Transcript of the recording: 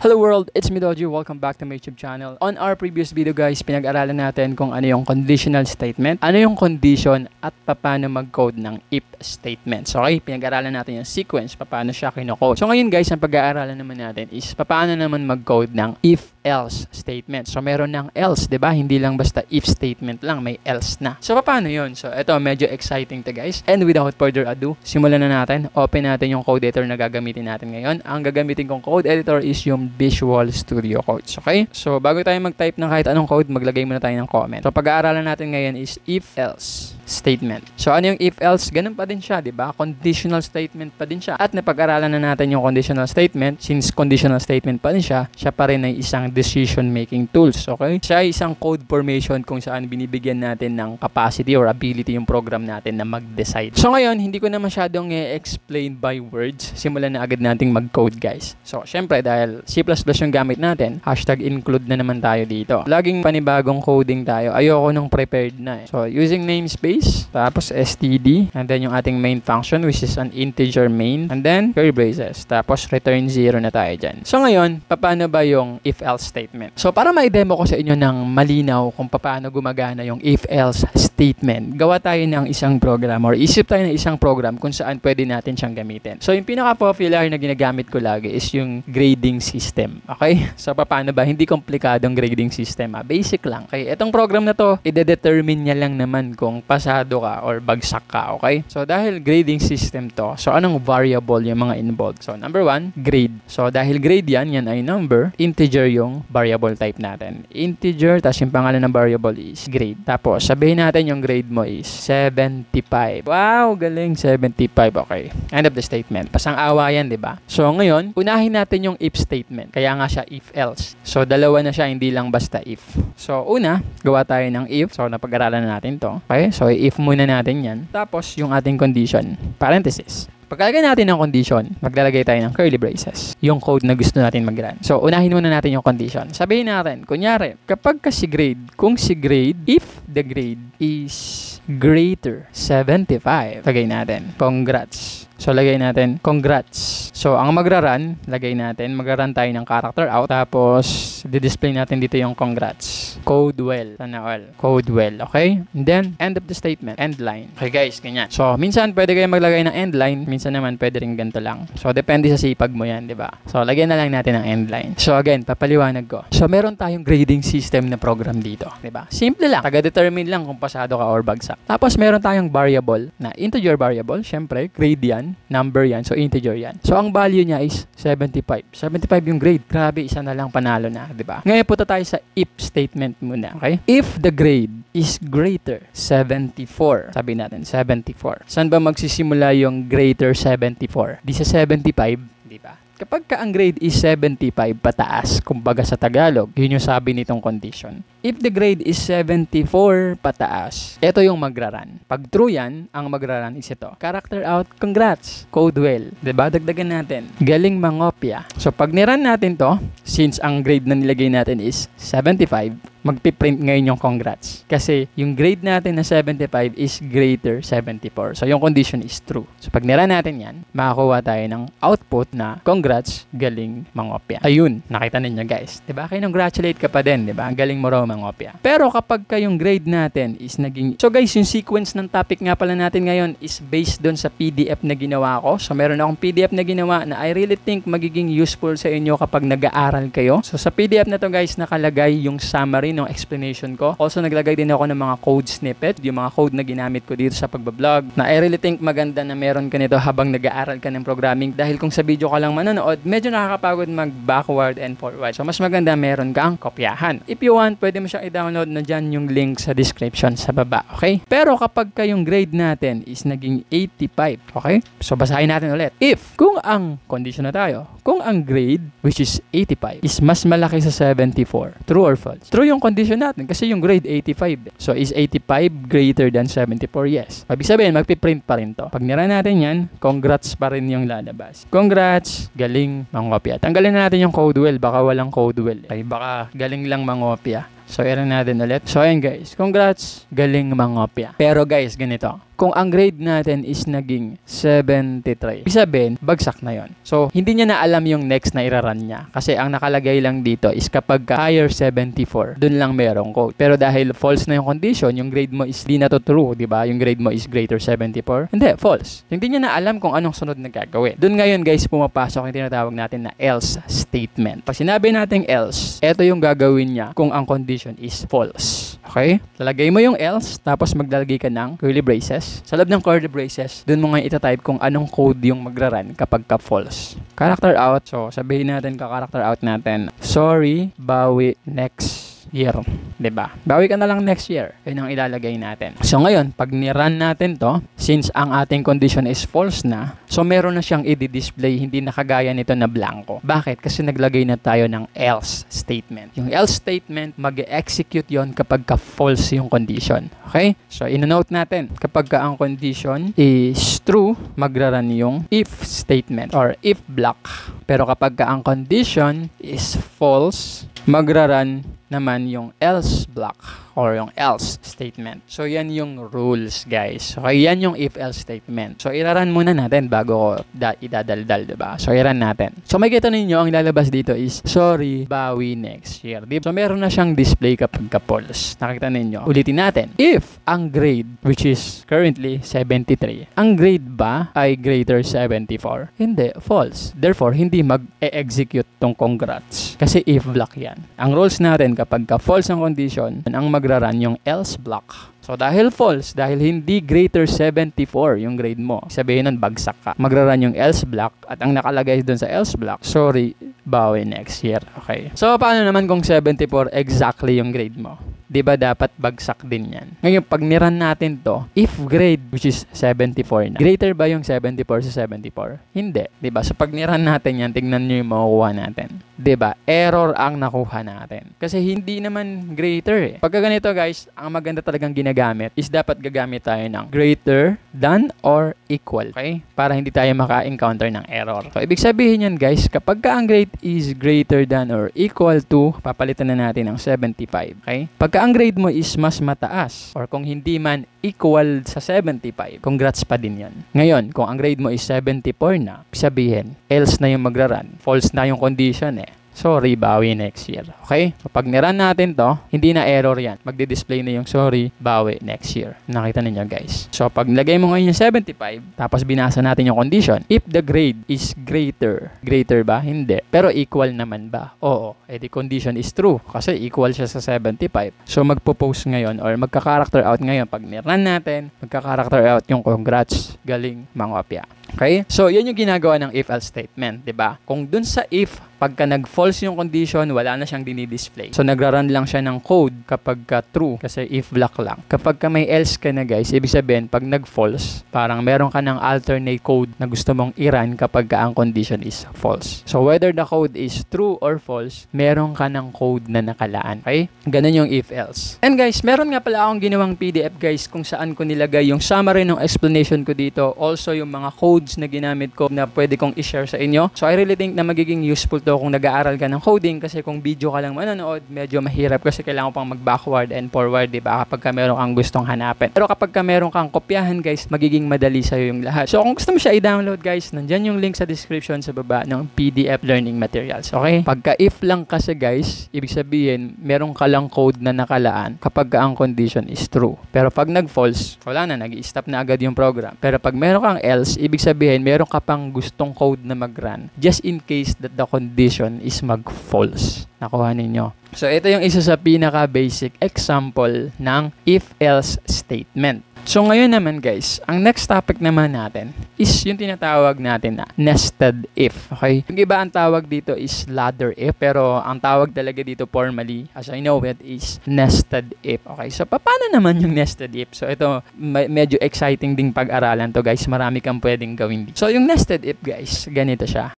Hello world, it's me Doji. Welcome back to my YouTube channel. On our previous video guys, pinag-aralan natin kung ano yung conditional statement, ano yung condition, at paano mag-code ng if statements. Okay, pinag-aralan natin yung sequence, paano siya kinocode. So ngayon guys, ang pag-aaralan naman natin is paano naman mag-code ng if-else statement. So meron ng else, di ba? Hindi lang basta if statement lang, may else na. So paano yun? So ito, medyo exciting to guys. And without further ado, simulan na natin. Open natin yung code editor na gagamitin natin ngayon. Ang gagamitin kong code editor is yung Visual Studio Codes. Okay? So bago tayo mag-type ng kahit anong code, maglagay muna tayo ng comment. So pag-aaralan natin ngayon is if-else statement. So ano yung if-else? Ganun pa din siya, di ba? Conditional statement pa din siya. At napag-aralan na natin yung conditional statement. Since conditional statement pa din siya pa rin ay isang decision-making tools. Okay? Siya ay isang code formation kung saan binibigyan natin ng capacity or ability yung program natin na mag-decide. So ngayon, hindi ko na masyadong i-explain by words. Simulan na agad nating mag-code guys. So syempre, dahil C++ yung gamit natin, #include na naman tayo dito. Laging panibagong coding tayo. Ayoko nung prepared na eh. So using namespace, tapos std, and then yung ating main function which is an integer main, and then curly braces, tapos return 0 na tayo dyan. So ngayon, paano ba yung if-else statement? So para ma-demo ko sa inyo ng malinaw kung paano gumagana yung if-else statement, gawa tayo ng isang program or isip tayo ng isang program kung saan pwede natin siyang gamitin. So yung pinaka-popular na ginagamit ko lagi is yung grading system. Okay? So paano ba? Hindi komplikadong grading system. Basic lang. Okay? Itong program na to, i-determine niya lang naman kung pasado ka or bagsak ka. Okay? So dahil grading system to, so anong variable yung mga involved? So number 1, grade. So dahil grade yan ay number, integer yung variable type natin. Integer, tapos yung pangalan ng variable is grade. Tapos sabihin natin yung grade mo is 75. Wow, galing, 75. Okay. End of the statement. Pasang-awa yan, di ba? So ngayon, unahin natin yung if statement. Kaya nga siya if-else. So dalawa na siya, hindi lang basta if. So una, gawa tayo ng if. So napag-aralan na natin to. Okay? So if muna natin yan. Tapos yung ating condition, parenthesis. Pagkalagay natin ng condition, maglalagay tayo ng curly braces. Yung code na gusto natin mag-run. So, unahin muna natin yung condition. Sabihin natin, kunyari, kapag si grade, kung si grade, if the grade is greater 75, lagay natin, congrats. So, lagay natin, congrats. So, ang magra-run, magra-run tayo ng character out, tapos, di-display natin dito yung congrats. Code well. Sana all. Code well. Okay? And then, end of the statement. End line. Okay guys, ganyan. So, minsan pwede kayo maglagay ng end line. Minsan naman pwede rin ganito lang. So, depende sa sipag mo yan, di ba? So, lagyan na lang natin ng end line. So, again, papaliwanag ko. So, meron tayong grading system na program dito. Di ba? Simple lang. Taga-determine lang kung pasado ka or bagsak. Tapos, meron tayong variable na integer variable. Syempre, grade yan. Number yan. So, integer yan. So, ang value niya is 75. 75 yung grade. Grabe, isa na lang panalo na. Diba? Ngayon, punta tayo sa if statement muna. Okay? If the grade is greater 74. Sabi natin, 74. Saan ba magsisimula yung greater 74? Di sa 75, di ba? Kapag ka ang grade is 75 pataas, kumbaga sa Tagalog, yun yung sabi nitong condition. If the grade is 74 pataas, ito yung magra-run. Pag true yan, ang magra-run is ito. Character out, congrats. Code well. Diba? Dagdagan natin. Galing mangopya. So, pag nirun natin to, since ang grade na nilagay natin is 75, magpiprint ngayon yung congrats. Kasi yung grade natin na 75 is greater 74. So, yung condition is true. So, pag nirun natin yan, makakuha tayo ng output na congrats, galing mangopya. Ayun, nakita ninyo guys. Diba? Kinongratulate ka pa din. Diba? Galing mo raw mangopya. Pero kapag yung grade natin is naging... So guys, yung sequence ng topic nga pala natin ngayon is based doon sa PDF na ginawa ko. So, meron akong PDF na ginawa na I really think magiging useful sa inyo kapag nag-aaral kayo. So, sa PDF na to guys, nakalagay yung summary ng explanation ko. Also, naglagay din ako ng mga code snippet, yung mga code na ginamit ko dito sa pagbablog, na I really think maganda na meron ka nito habang nag-aaral ka ng programming, dahil kung sa video ka lang manonood, medyo nakakapagod mag-backward and forward. So, mas maganda meron kang kopyahan. If you want, pwede mo siyang i-download na dyan yung link sa description sa baba. Okay? Pero kapag yung grade natin is naging 85, okay? So, basahin natin ulit. If, kung ang condition na tayo, kung ang grade, which is 85, is mas malaki sa 74, true or false? True yung condition natin kasi yung grade 85. So, is 85 greater than 74? Yes. Ibig sabihin, magpiprint pa rin to. Pag nira natin yan, congrats pa rin yung lalabas. Congrats, galing mangopya. Tanggalin na natin yung code well. Baka walang code well. Ay, baka galing lang mangopya. So, i-run natin ulit. So, ayan guys. Congrats. Galing mangopya. Pero guys, ganito. Kung ang grade natin is naging 73, ibig sabihin, bagsak na yon. So, hindi niya na alam yung next na iraran niya. Kasi ang nakalagay lang dito is kapag higher 74, dun lang merong code. Pero dahil false na yung condition, yung grade mo is di na to true, di ba? Yung grade mo is greater 74. Hindi, false. Hindi niya na alam kung anong sunod na gagawin. Dun ngayon guys, pumapasok yung tinatawag natin na else statement. Pag sinabi natin else, ito yung gagawin niya kung ang condition is false. Okay? Lalagay mo yung else, tapos maglalagay ka ng curly braces. Sa loob ng curly braces, dun mo ngayon itatype kung anong code yung magraran kapag ka false. Character out. So, sabihin natin ka-character out natin. Sorry, bawi next year. Diba? Bawi ka na lang next year. Yun ang ilalagay natin. So, ngayon, pag ni-run natin to, since ang ating condition is false na, so meron na siyang i-display, hindi nakagaya nito na blanco. Bakit? Kasi naglagay na tayo ng else statement. Yung else statement, mag-execute yon kapag ka false yung condition. Okay? So, ino-note natin, kapag ka ang condition is true, magraran yung if statement or if block. Pero kapag ka ang condition is false, magraran naman yung else block or yung else statement. So, yan yung rules, guys. Okay, yan yung if-else statement. So, iraran muna natin bago ko idadaldal, diba? So, iran natin. So, makikita ninyo, ang lalabas dito is, sorry, bawi next year. Diba? So, meron na siyang display kapag ka-false. Nakita ninyo. Ulitin natin. If ang grade, which is currently 73, ang grade ba ay greater 74? Hindi, false. Therefore, hindi mag-execute tong congrats. Kasi if block yan. Ang rules natin, kapag ka-false ang condition, ang magraran yung else block. So, dahil false, dahil hindi greater 74 yung grade mo, sabihin nun, bagsak ka. Magraran yung else block at ang nakalagay dun sa else block, sorry, bawi next year. Okay. So, paano naman kung 74 exactly yung grade mo? Diba dapat bagsak din yan? Ngayon, pag niran natin to, if grade, which is 74 na, greater ba yung 74 sa 74? Hindi. Diba? So, pag niran natin yan, tignan nyo yung makukuha natin. Diba? Error ang nakuha natin. Kasi hindi naman greater eh. Pagka ganito guys, ang maganda talagang ginagamit is dapat gagamit tayo ng greater than or equal. Okay? Para hindi tayo maka-encounter ng error. So, ibig sabihin yan guys, kapag ka ang grade is greater than or equal to, papalitan na natin ng 75. Okay? Pagka ang grade mo is mas mataas or kung hindi man equal sa 75, congrats pa din yan. Ngayon, kung ang grade mo is 74 na, sabihin, else na yung magraran. False na yung condition eh. Sorry, bawi next year. Okay? So, pag niran natin to, hindi na error yan. Magdi-display na yung sorry, bawi next year. Nakita ninyo guys. So, pag nilagay mo ngayon yung 75, tapos binasa natin yung condition, if the grade is greater. Greater ba? Hindi. Pero equal naman ba? Oo. Eh, the condition is true. Kasi equal siya sa 75. So, magpo-post ngayon or magka-character out ngayon. Pag niran natin, magka-character out yung congrats. Galing, mangopya. Okay? So, yun yung ginagawa ng if-else statement. Diba? Kung dun sa if, pagka nag-false yung condition, wala na siyang dinidisplay. So, nagra-run lang siya ng code kapag ka true. Kasi if block lang. Kapag ka may else ka na guys, ibig sabihin, pag nag-false, parang meron ka ng alternate code na gusto mong i-run kapag ka ang condition is false. So, whether the code is true or false, meron ka ng code na nakalaan. Okay? Ganun yung if-else. And guys, meron nga pala akong ginawang PDF guys kung saan ko nilagay yung summary ng explanation ko dito. Also, yung mga codes na ginamit ko na pwede kong i-share sa inyo. So, I really think na magiging useful to kung nag-aaral ka ng coding kasi kung video ka lang manonood, medyo mahirap kasi kailangan pang mag-backward and forward, diba? Kapag ka meron kang gustong hanapin. Pero kapag ka meron kang kopyahan, guys, magiging madali sa'yo yung lahat. So, kung gusto mo siya i-download, guys, nandyan yung link sa description sa baba ng PDF learning materials, okay? Pagka if lang kasi, guys, ibig sabihin, meron ka lang code na nakalaan kapag ka ang condition is true. Pero pag nag-false, wala na, nag-i-stop na agad yung program. Pero pag meron kang else, ibig sabihin, meron ka pang gustong code na mag-run just in case that the condition is mag-false. Nakuha ninyo. So, ito yung isa sa pinaka-basic example ng if-else statement. So, ngayon naman guys, ang next topic naman natin is yung tinatawag natin na nested if. Okay? Yung iba ang tawag dito is ladder if, pero ang tawag talaga dito formally, as I know it, is nested if. Okay? So, paano naman yung nested if? So, ito, medyo exciting ding pag-aralan to guys. Marami kang pwedeng gawin dito. So, yung nested if guys, ganito siya.